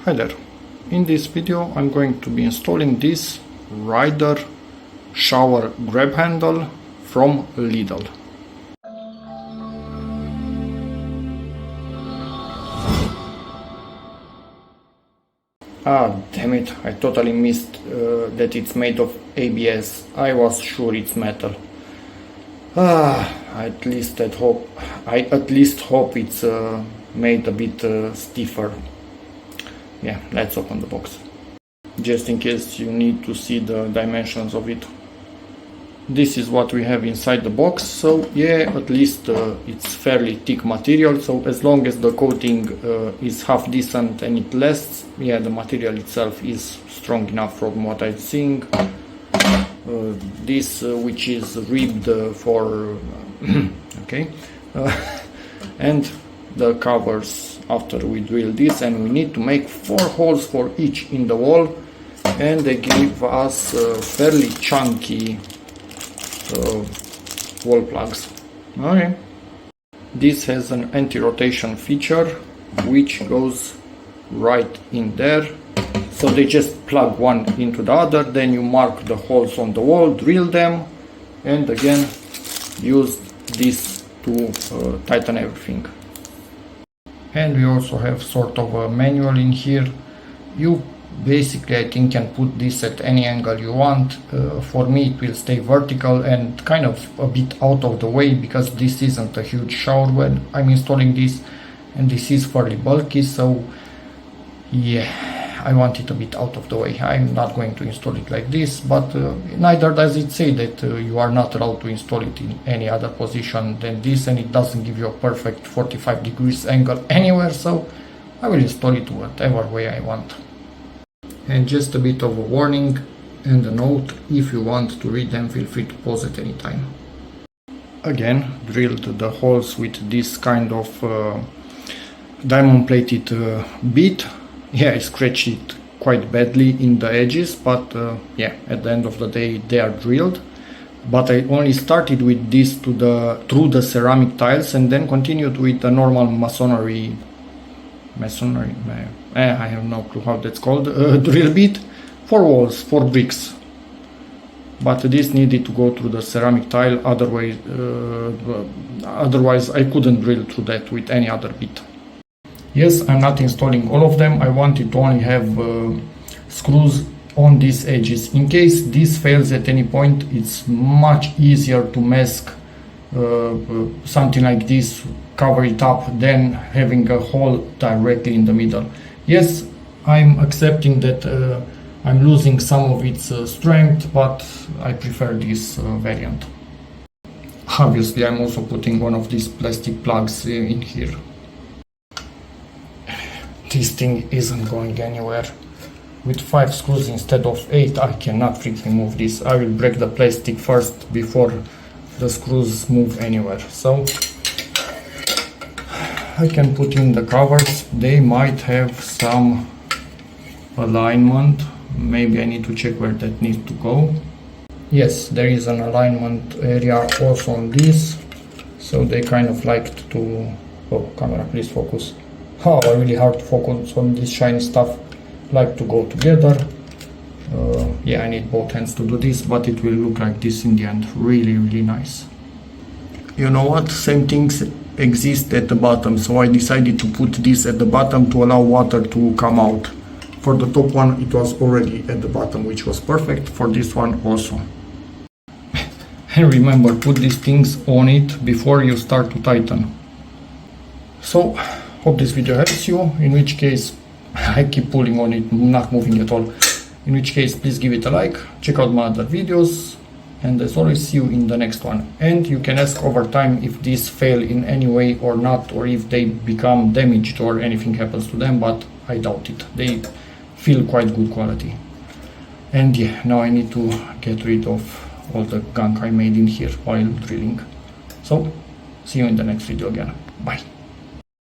Hi there, in this video I'm going to be installing this RIDDER shower grab handle from Lidl. Ah, damn it, I totally missed that it's made of ABS. I was sure it's metal. I at least hope it's made a bit stiffer. Yeah, let's open the box, just in case you need to see the dimensions of it. This is what we have inside the box, so yeah, at least it's fairly thick material, so as long as the coating is half decent and it lasts, yeah, the material itself is strong enough from what I'm seeing. This which is ribbed for okay, and the covers after we drill this, and we need to make 4 holes for each in the wall, and they give us fairly chunky wall plugs. Okay. This has an anti-rotation feature which goes right in there, so they just plug one into the other, then you mark the holes on the wall, drill them, and again use this to tighten everything. And we also have sort of a manual in here. You basically, I think, can put this at any angle you want. For me it will stay vertical and kind of a bit out of the way, because this isn't a huge shower when I'm installing this, and this is fairly bulky, so yeah, I want it a bit out of the way. I'm not going to install it like this, but neither does it say that you are not allowed to install it in any other position than this, and it doesn't give you a perfect 45 degrees angle anywhere, so I will install it whatever way I want. And just a bit of a warning and a note: if you want to read them, feel free to pause at any time. Again, drilled the holes with this kind of diamond plated bit. Yeah, I scratched it quite badly in the edges, but yeah, at the end of the day they are drilled. But I only started with this through the ceramic tiles, and then continued with the normal masonry, I have no clue how that's called, drill bit for walls, for bricks. But this needed to go through the ceramic tile, otherwise I couldn't drill through that with any other bit. Yes, I'm not installing all of them. I wanted to only have screws on these edges. In case this fails at any point, it's much easier to mask something like this, cover it up, than having a hole directly in the middle. Yes, I'm accepting that I'm losing some of its strength, but I prefer this variant. Obviously, I'm also putting one of these plastic plugs in here. This thing isn't going anywhere. With 5 screws instead of 8, I cannot freaking move this. I will break the plastic first before the screws move anywhere. So I can put in the covers. They might have some alignment. Maybe I need to check where that needs to go. Yes, there is an alignment area also on this. So they kind of liked to... Oh, camera, please focus. Oh, really hard to focus on this shiny stuff. Like to go together. Yeah, I need both hands to do this, but it will look like this in the end. Really, really nice. You know what? Same things exist at the bottom, so I decided to put this at the bottom to allow water to come out. For the top one, it was already at the bottom, which was perfect. For this one also. And remember, put these things on it before you start to tighten. So, hope this video helps you, in which case I keep pulling on it, not moving at all. In which case, please give it a like, check out my other videos, and as always, see you in the next one. And you can ask over time if these fail in any way or not, or if they become damaged or anything happens to them, but I doubt it. They feel quite good quality. And yeah, now I need to get rid of all the gunk I made in here while drilling. So, see you in the next video again. Bye.